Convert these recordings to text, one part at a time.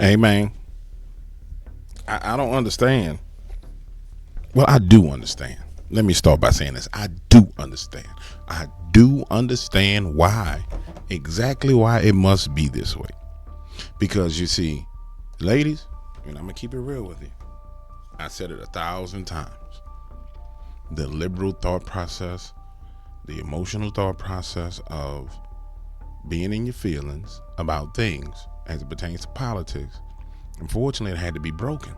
Hey, man, I don't understand. Well, I do understand. Let me start by saying this. I do understand. I do understand why, exactly why it must be this way. Because you see, ladies, and I'm going to keep it real with you. I said it 1,000 times. The liberal thought process, the emotional thought process of being in your feelings about things as it pertains to politics, unfortunately, it had to be broken.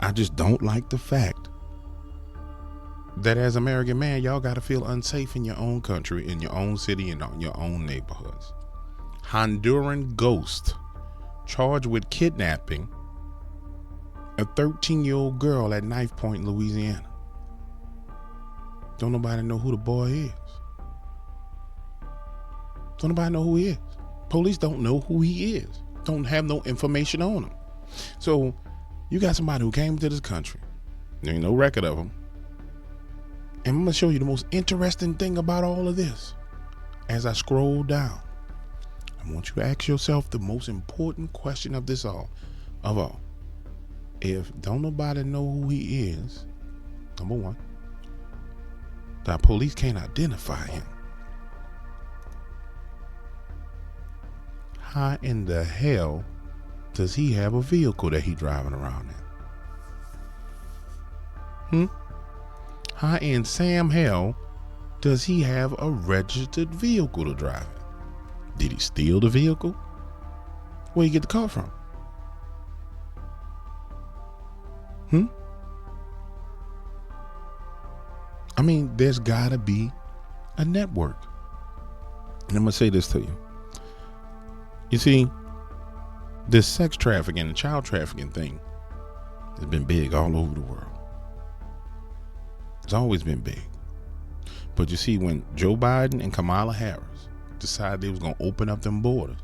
I just don't like the fact that as American man, y'all got to feel unsafe in your own country, in your own city, and in your own neighborhoods. Honduran ghost charged with kidnapping a 13-year-old girl at Knife Point, Louisiana. Don't nobody know who the boy is. Don't nobody know who he is. Police don't know who he is. Don't have no information on him. So you got somebody who came to this country. There ain't no record of him. And I'm going to show you the most interesting thing about all of this. As I scroll down, I want you to ask yourself the most important question of this all. If don't nobody know who he is, number one, the police can't identify him. How in the hell does he have a vehicle that he driving around in? How in Sam hell does he have a registered vehicle to drive in? Did he steal the vehicle? Where did he get the car from? I mean, there's gotta be a network. And I'm gonna say this to you. You see, this sex trafficking and child trafficking thing has been big all over the world. It's always been big. But you see, when Joe Biden and Kamala Harris decided they was going to open up them borders,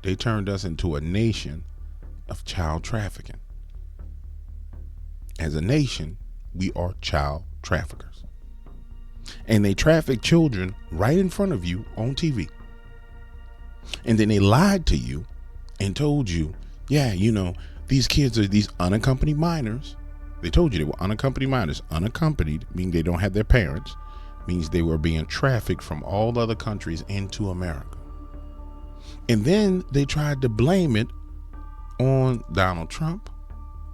they turned us into a nation of child trafficking. As a nation, we are child traffickers. And they traffic children right in front of you on TV. And then they lied to you and told you, yeah, you know, these kids are these unaccompanied minors. They told you they were unaccompanied minors. Unaccompanied, meaning they don't have their parents, means they were being trafficked from all other countries into America. And then they tried to blame it on Donald Trump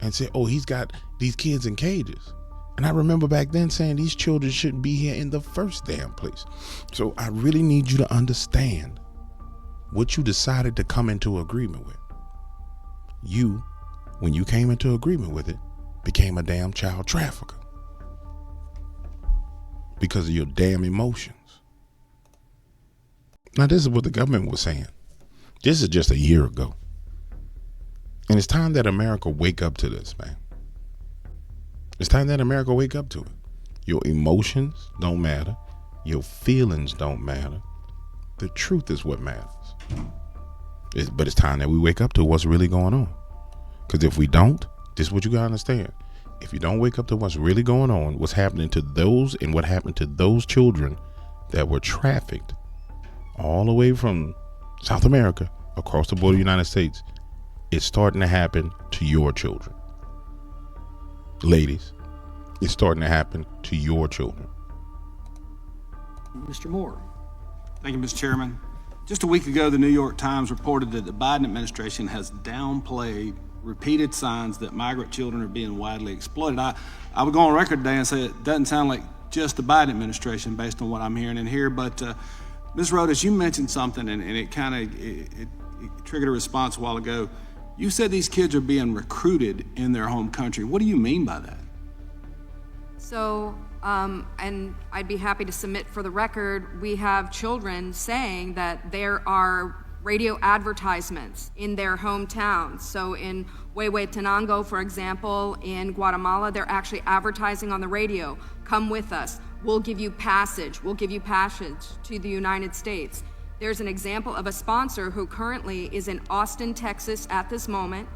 and say, oh, he's got these kids in cages. And I remember back then saying these children shouldn't be here in the first damn place. So I really need you to understand what you decided to come into agreement with. You, when you came into agreement with it, became a damn child trafficker because of your damn emotions. Now, this is what the government was saying. This is just a year ago. And it's time that America wake up to this, man. It's time that America wake up to it. Your emotions don't matter. Your feelings don't matter. The truth is what matters. But it's time that we wake up to what's really going on. Because if we don't, this is what you got to understand. If you don't wake up to what's really going on, what's happening to those and what happened to those children that were trafficked all the way from South America across the border of the United States, it's starting to happen to your children. Ladies, it's starting to happen to your children. Mr. Moore. Thank you, Mr. Chairman. Just a week ago, the New York Times reported that the Biden administration has downplayed repeated signs that migrant children are being widely exploited. I would go on record today and say it doesn't sound like just the Biden administration based on what I'm hearing in here, but Ms. Rodas, you mentioned something and it kind of it triggered a response a while ago. You said these kids are being recruited in their home country. What do you mean by that? So, and I'd be happy to submit for the record, we have children saying that there are radio advertisements in their hometowns. So in Huehuetenango, for example, in Guatemala, they're actually advertising on the radio, come with us, we'll give you passage to the United States. There's an example of a sponsor who currently is in Austin, Texas at this moment.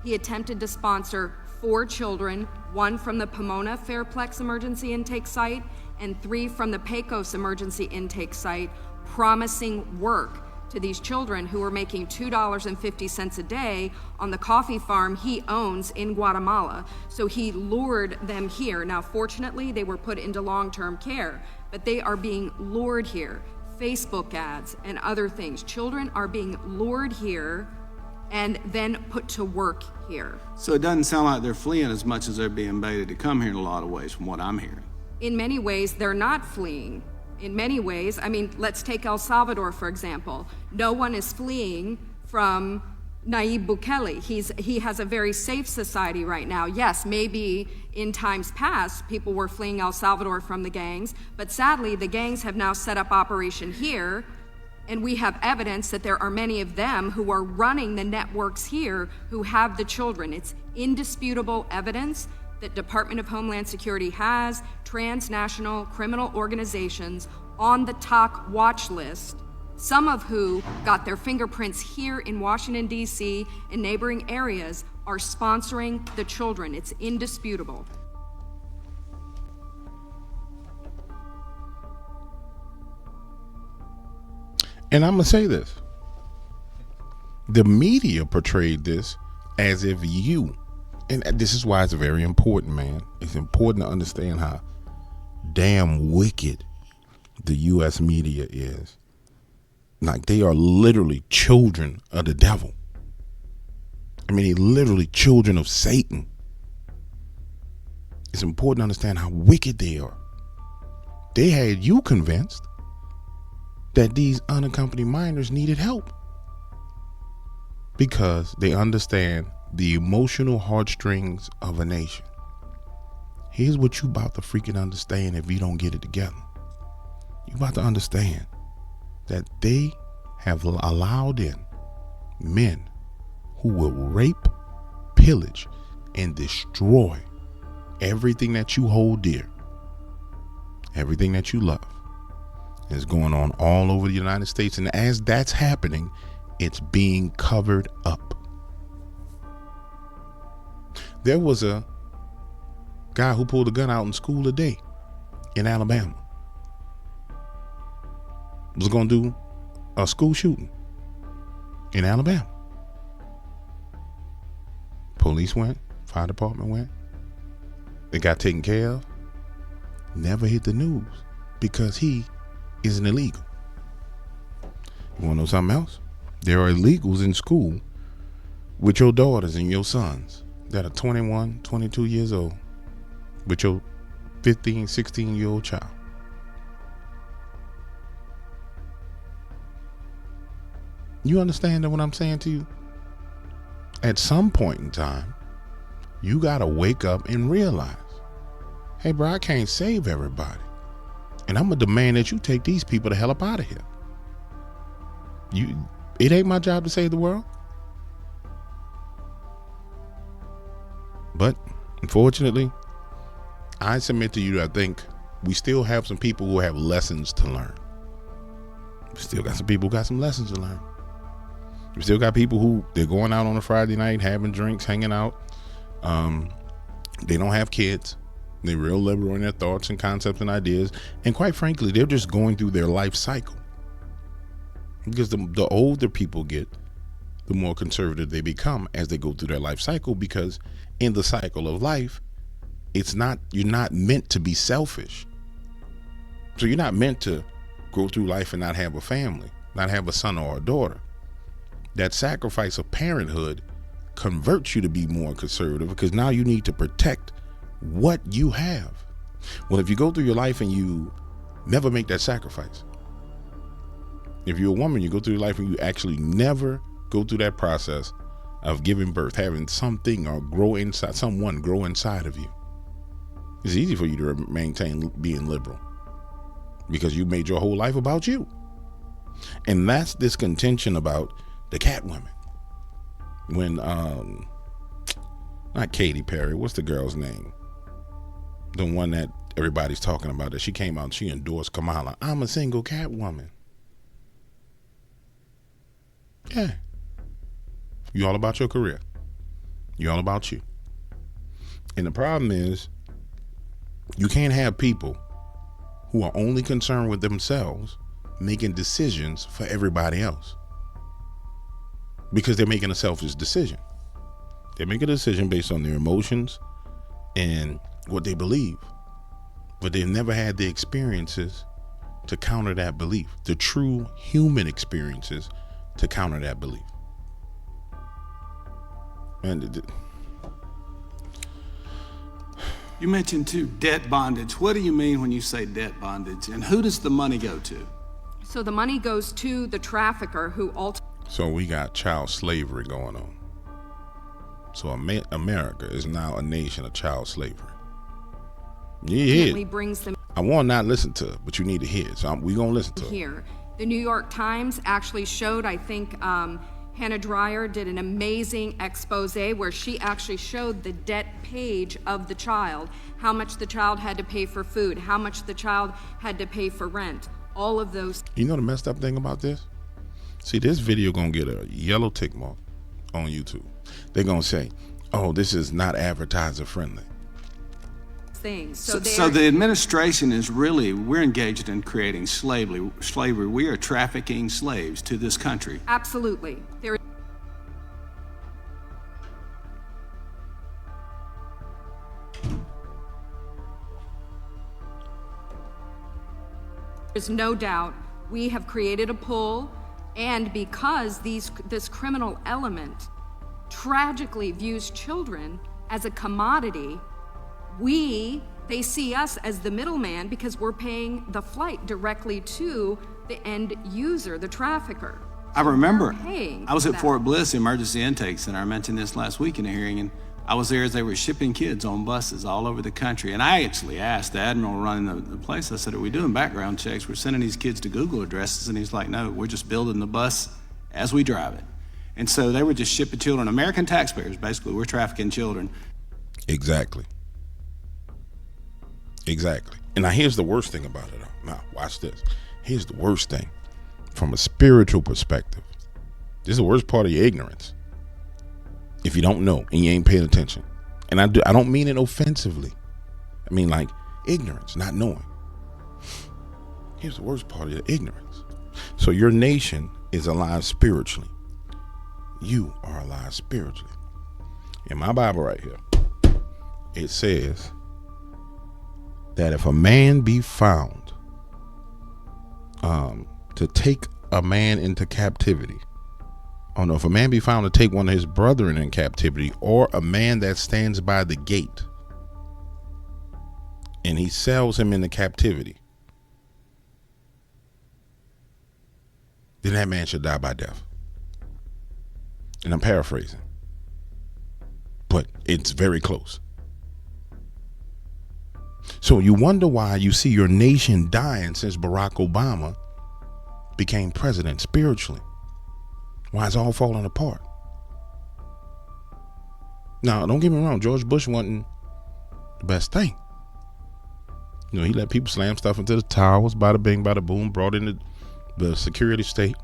He attempted to sponsor 4 children, 1 from the Pomona Fairplex Emergency Intake Site and 3 from the Pecos Emergency Intake Site, promising work to these children who were making $2.50 a day on the coffee farm he owns in Guatemala. So he lured them here. Now, fortunately, they were put into long-term care, but they are being lured here. Facebook ads and other things. Children are being lured here and then put to work here. So it doesn't sound like they're fleeing as much as they're being baited to come here in a lot of ways, from what I'm hearing. In many ways, they're not fleeing. In many ways, I mean, let's take El Salvador, for example. No one is fleeing from Nayib Bukele. He has a very safe society right now. Yes, maybe in times past, people were fleeing El Salvador from the gangs, but sadly, the gangs have now set up operation here, and we have evidence that there are many of them who are running the networks here who have the children. It's indisputable evidence that Department of Homeland Security has transnational criminal organizations on the TOC watch list, some of who got their fingerprints here in Washington, D.C. and neighboring areas, are sponsoring the children. It's indisputable. And I'm going to say this. The media portrayed this as if you, and this is why it's very important, man. It's important to understand how damn wicked the U.S. media is. Like, they are literally children of the devil. I mean, they're literally children of Satan. It's important to understand how wicked they are. They had you convinced that these unaccompanied minors needed help because they understand the emotional heartstrings of a nation. Here's what you about to freaking understand if you don't get it together. You about to understand that they have allowed in men who will rape, pillage, and destroy everything that you hold dear, everything that you love. It's going on all over the United States, and as that's happening, it's being covered up. There was a guy who pulled a gun out in school today in Alabama. Was going to do a school shooting in Alabama. Police went, fire department went. It got taken care of. Never hit the news because he is an illegal. You want to know something else? There are illegals in school with your daughters and your sons that are 21, 22 years old with your 15, 16-year-old child. You understand what I'm saying to you? At some point in time, you got to wake up and realize, hey, bro, I can't save everybody. And I'm going to demand that you take these people the hell up out of here. It ain't my job to save the world. But unfortunately, I submit to you that I think we still have some people who have lessons to learn. We still got some people who got some lessons to learn. We still got people who they're going out on a Friday night, having drinks, hanging out. They don't have kids. They're real liberal in their thoughts and concepts and ideas. And quite frankly, they're just going through their life cycle. Because the older people get, the more conservative they become as they go through their life cycle. Because in the cycle of life, you're not meant to be selfish. So you're not meant to go through life and not have a family, not have a son or a daughter. That sacrifice of parenthood converts you to be more conservative because now you need to protect what you have. Well, if you go through your life and you never make that sacrifice, if you're a woman, you go through your life and you actually never go through that process of giving birth, having something or someone grow inside of you, it's easy for you to maintain being liberal because you made your whole life about you. And that's this contention about the cat women. When not Katy Perry, what's the girl's name? The one that everybody's talking about, that she came out and she endorsed Kamala. I'm a single cat woman. Yeah. You all about your career. You all about you. And the problem is, you can't have people who are only concerned with themselves making decisions for everybody else. because they're making a selfish decision. They're making a decision based on their emotions and what they believe, but they've never had the experiences to counter that belief, the true human experiences to counter that belief. And You mentioned too debt bondage. What do you mean when you say debt bondage, and who does the money go to? So the money goes to the trafficker who ultimately. so we got child slavery going on. So America is now a nation of child slavery. Yeah, Brings them I want to not listen to it, but you need to hear it. So we're going to listen to it. here. The New York Times actually showed, I think Hannah Dreier did an amazing expose where she actually showed the debt page of the child, how much the child had to pay for food, how much the child had to pay for rent, all of those. You know the messed up thing about this? See, this video going to get a yellow tick mark on YouTube. They're going to say, oh, this is not advertiser friendly. Things. So the administration is really, we're engaged in creating slavery. We are trafficking slaves to this country. Absolutely. There is no doubt we have created a pull, and because this criminal element tragically views children as a commodity, they see us as the middleman because we're paying the flight directly to the end user, the trafficker. I remember, paying I was for at that. Fort Bliss Emergency Intake Center. I mentioned this last week in a hearing, and I was there as they were shipping kids on buses all over the country. And I actually asked the admiral running the place, I said, are we doing background checks? We're sending these kids to Google addresses. And he's like, no, we're just building the bus as we drive it. And so they were just shipping children, American taxpayers, basically. We're trafficking children. Exactly. And now here's the worst thing about it. Now watch this. Here's the worst thing from a spiritual perspective. This is the worst part of your ignorance. If you don't know and you ain't paying attention. And I don't mean it offensively. I mean like ignorance, not knowing. Here's the worst part of your ignorance. So your nation is alive spiritually. You are alive spiritually. In my Bible right here, it says that if a man be found to take a man into captivity, if a man be found to take one of his brethren in captivity, or a man that stands by the gate and he sells him into captivity, then that man should die by death. And I'm paraphrasing, but it's very close. So you wonder why you see your nation dying since Barack Obama became president spiritually. Why it's all falling apart. Now, don't get me wrong, George Bush wasn't the best thing. You know, he let people slam stuff into the towers, bada bing, bada boom, brought in the security state.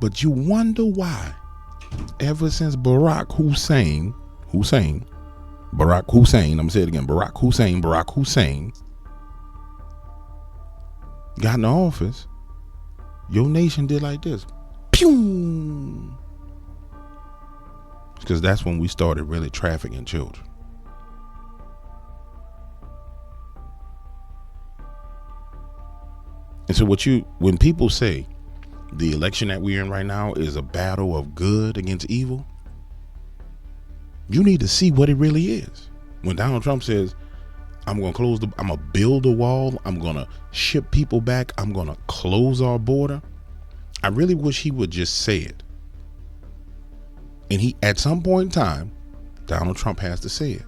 But you wonder why, ever since Barack Hussein, I'm gonna say it again, Barack Hussein got in the office, your nation did like this. Pew! Because that's when we started really trafficking children. And so when people say the election that we're in right now is a battle of good against evil, you need to see what it really is. When Donald Trump says, I'm going to build a wall, I'm going to ship people back, I'm going to close our border, I really wish he would just say it. And at some point in time, Donald Trump has to say it.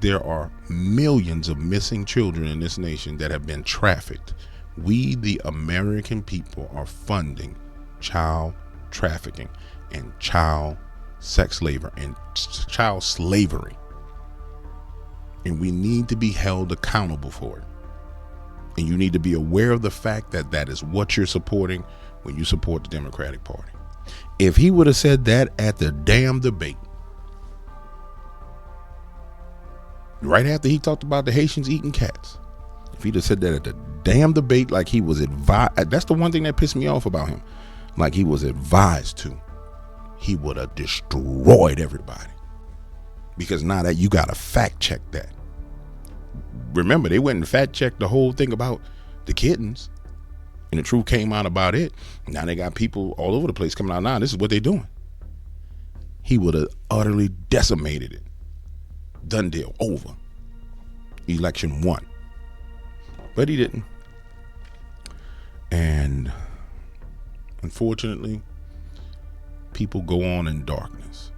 There are millions of missing children in this nation that have been trafficked. We, the American people, are funding child trafficking and child sex labor and child slavery. And we need to be held accountable for it. And you need to be aware of the fact that that is what you're supporting when you support the Democratic Party. If he would have said that at the damn debate, right after he talked about the Haitians eating cats, if he'd have said that at the damn debate like he was advised, that's the one thing that pissed me off about him. like he was advised to, he would have destroyed everybody. Because now that you got to fact check that. Remember, they went and fact checked the whole thing about the kittens, and the truth came out about it. Now they got people all over the place coming out. Now this is what they're doing. He would have utterly decimated it. Done deal. Over. Election won. But he didn't. And unfortunately, people go on in darkness.